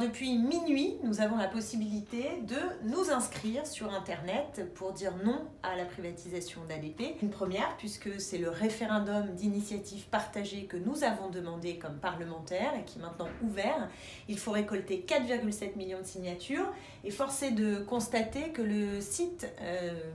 Depuis minuit, nous avons la possibilité de nous inscrire sur Internet pour dire non à la privatisation d'ADP. Une première, puisque c'est le référendum d'initiative partagée que nous avons demandé comme parlementaires et qui est maintenant ouvert. Il faut récolter 4,7 millions de signatures et force est de constater que le site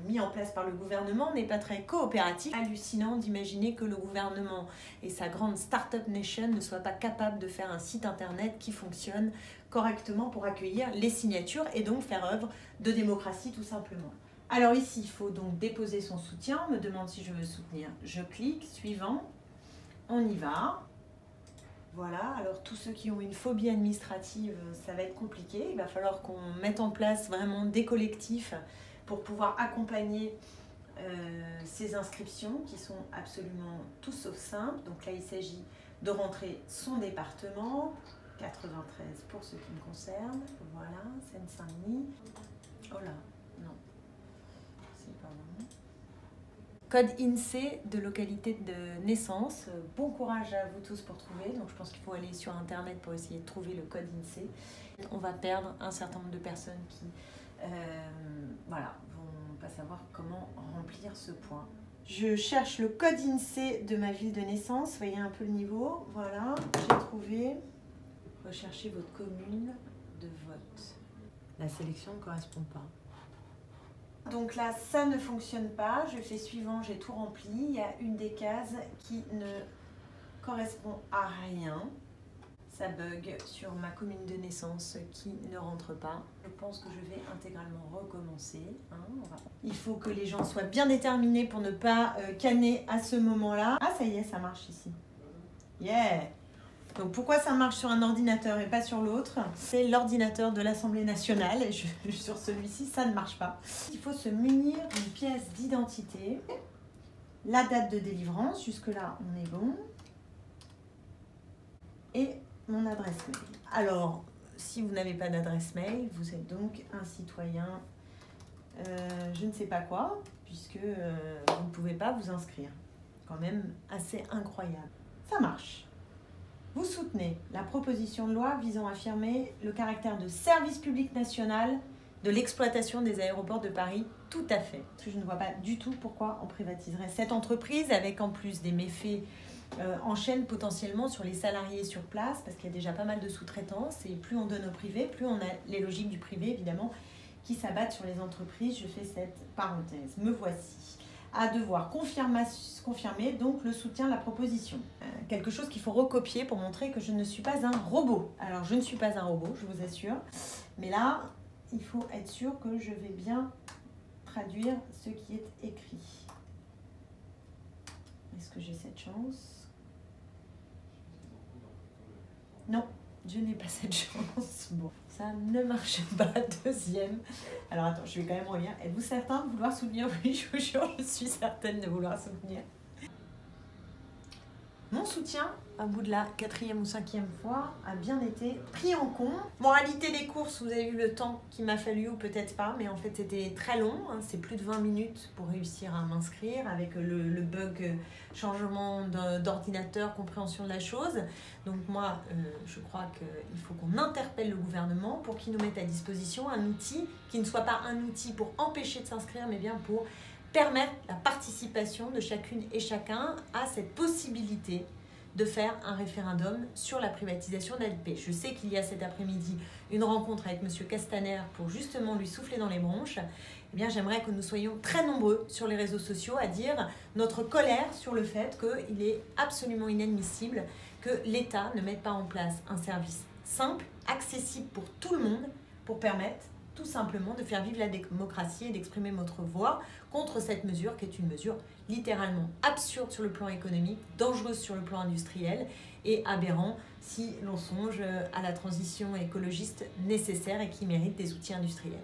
mis en place par le gouvernement n'est pas très coopératif. Hallucinant d'imaginer que le gouvernement et sa grande start-up nation ne soient pas capables de faire un site Internet qui fonctionne correctement pour accueillir les signatures et donc faire œuvre de démocratie tout simplement. Alors ici, il faut donc déposer son soutien. On me demande si je veux soutenir. Je clique, suivant, on y va. Voilà, alors tous ceux qui ont une phobie administrative, ça va être compliqué. Il va falloir qu'on mette en place vraiment des collectifs pour pouvoir accompagner ces inscriptions qui sont absolument tout sauf simples. Donc là, il s'agit de rentrer son département. 93 pour ce qui me concerne, voilà, Seine-Saint-Denis. Oh là, non, c'est pas bon. Code INSEE de localité de naissance. Bon courage à vous tous pour trouver. Donc je pense qu'il faut aller sur Internet pour essayer de trouver le code INSEE. On va perdre un certain nombre de personnes qui voilà, vont pas savoir comment remplir ce point. Je cherche le code INSEE de ma ville de naissance. Vous voyez un peu le niveau. Voilà, j'ai trouvé. Recherchez votre commune de vote. La sélection ne correspond pas. Donc là, ça ne fonctionne pas. Je fais suivant, j'ai tout rempli. Il y a une des cases qui ne correspond à rien. Ça bug sur ma commune de naissance qui ne rentre pas. Je pense que je vais intégralement recommencer. Il faut que les gens soient bien déterminés pour ne pas canner à ce moment-là. Ah, ça y est, ça marche ici. Yeah! Donc pourquoi ça marche sur un ordinateur et pas sur l'autre? C'est l'ordinateur de l'Assemblée nationale et sur celui-ci, ça ne marche pas. Il faut se munir d'une pièce d'identité, la date de délivrance, jusque-là on est bon, et mon adresse mail. Alors, si vous n'avez pas d'adresse mail, vous êtes donc un citoyen, je ne sais pas quoi, puisque vous ne pouvez pas vous inscrire. Quand même assez incroyable. Ça marche. Vous soutenez la proposition de loi visant à affirmer le caractère de service public national de l'exploitation des aéroports de Paris. Tout à fait. Parce que je ne vois pas du tout pourquoi on privatiserait cette entreprise avec en plus des méfaits en chaîne potentiellement sur les salariés sur place parce qu'il y a déjà pas mal de sous-traitance et plus on donne au privé, plus on a les logiques du privé évidemment qui s'abattent sur les entreprises. Je fais cette parenthèse. Me voici à devoir confirmer donc le soutien à la proposition. Quelque chose qu'il faut recopier pour montrer que je ne suis pas un robot. Alors je ne suis pas un robot, je vous assure, mais là, il faut être sûr que je vais bien traduire ce qui est écrit. Est-ce que j'ai cette chance? Non, je n'ai pas cette chance. Bon, ça ne marche pas. Deuxième. Alors attends, je vais quand même relire. Êtes-vous certain de vouloir soutenir? Oui, je vous jure, je suis certaine de vouloir soutenir. Mon soutien, à bout de la 4e ou 5e fois, a bien été pris en compte. Moralité des courses, vous avez vu le temps qu'il m'a fallu, ou peut-être pas, mais en fait c'était très long. C'est plus de 20 minutes pour réussir à m'inscrire avec le bug changement d'ordinateur, compréhension de la chose. Donc moi, je crois qu'il faut qu'on interpelle le gouvernement pour qu'il nous mette à disposition un outil qui ne soit pas un outil pour empêcher de s'inscrire, mais bien pour permettre la participation de chacune et chacun à cette possibilité de faire un référendum sur la privatisation d'ADP. Je sais qu'il y a cet après-midi une rencontre avec M. Castaner pour justement lui souffler dans les bronches. Eh bien, j'aimerais que nous soyons très nombreux sur les réseaux sociaux à dire notre colère sur le fait qu'il est absolument inadmissible que l'État ne mette pas en place un service simple, accessible pour tout le monde, pour permettre tout simplement de faire vivre la démocratie et d'exprimer notre voix contre cette mesure qui est une mesure littéralement absurde sur le plan économique, dangereuse sur le plan industriel et aberrant si l'on songe à la transition écologiste nécessaire et qui mérite des outils industriels.